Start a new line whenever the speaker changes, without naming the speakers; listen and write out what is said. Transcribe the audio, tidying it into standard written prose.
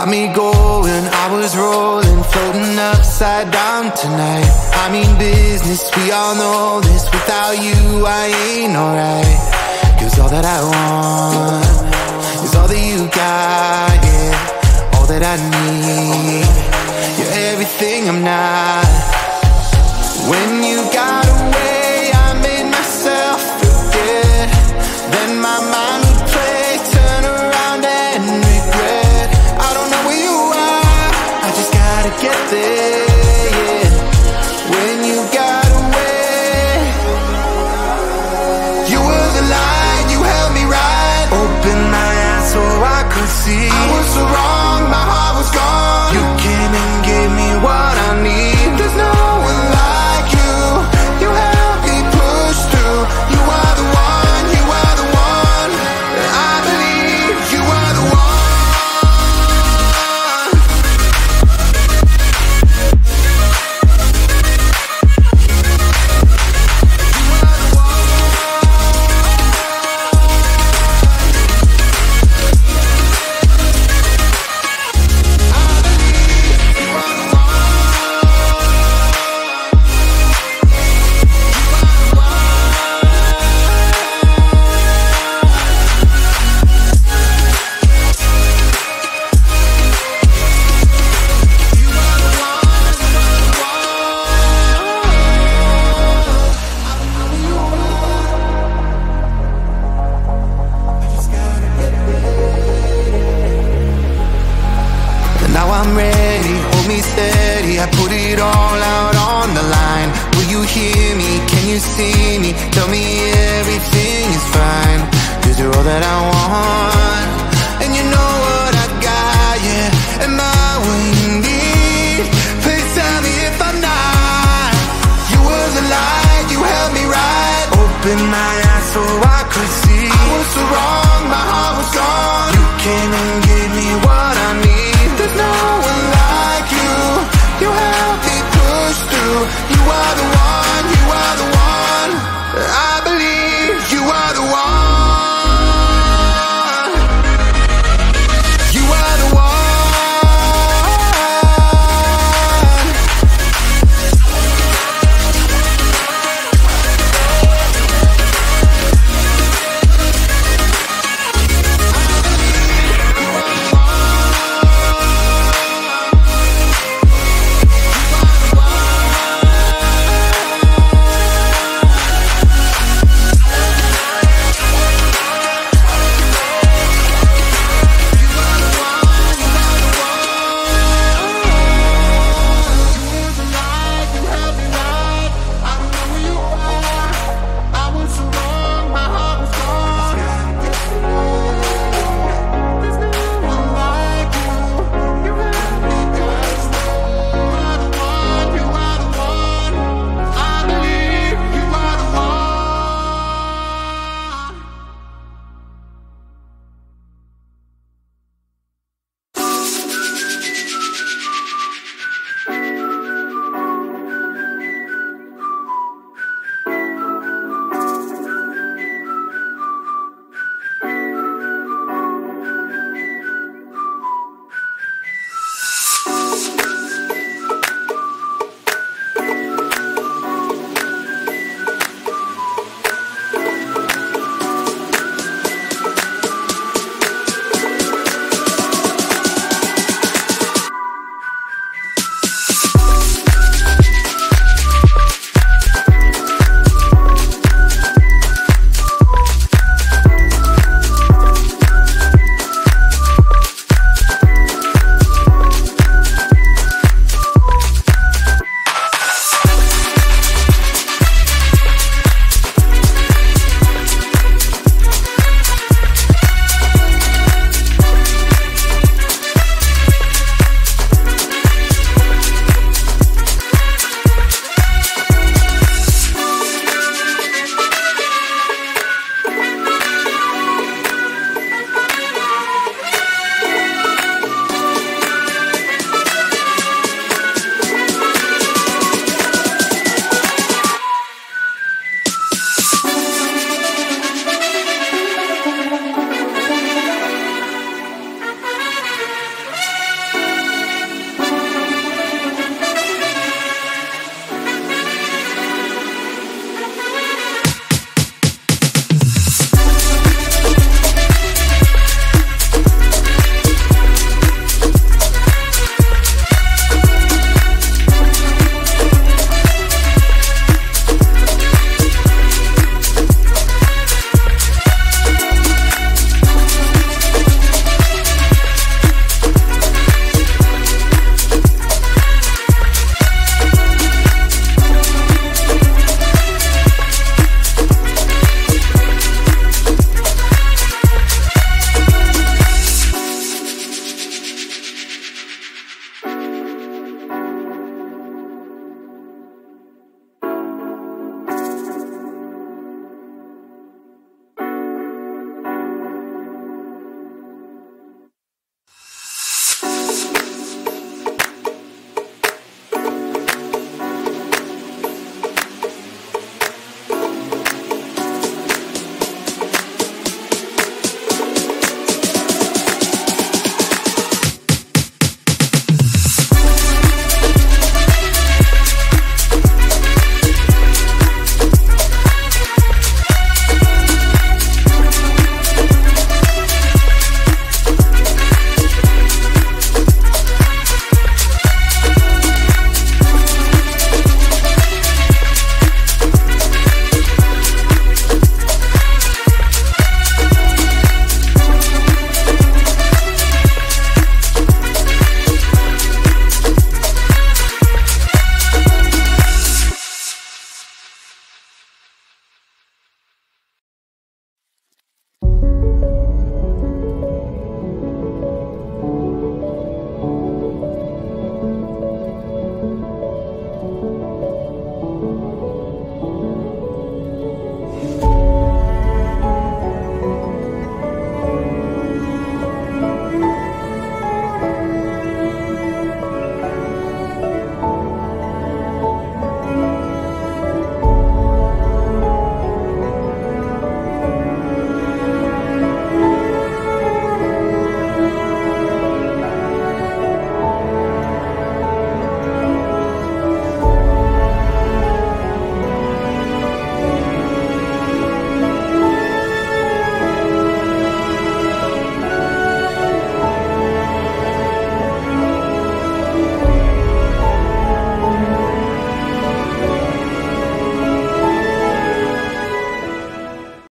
got me going, I was rolling, floating upside down tonight. I mean business, we all know this. Without you, I ain't alright. 'Cause all that I want is all that you got, yeah. All that I need, you're everything I'm not. When you got away, I made myself forget. Then my mind would play, turn around and regret. I don't know where you are, I just gotta get there, yeah. When you got away, you were the light, you held me right. Open my eyes so I could see. I was so wrong, my heart was gone. You came and gave me what I need. There's no one like you, you helped me push through. You are the one, you are the one. I believe you are the one. Now I'm ready, hold me steady. I put it all out on the line. Will you hear me? Can you see me? Tell me everything is fine. 'Cause you're all that I want, and you know what I got, yeah. Am I what you need? Please tell me if I'm not. You were the light, you held me right. Open my eyes so I could see. I was so wrong, my heart was gone. You came and gave me what I need. There's no one like you, you helped me push through. You are the one.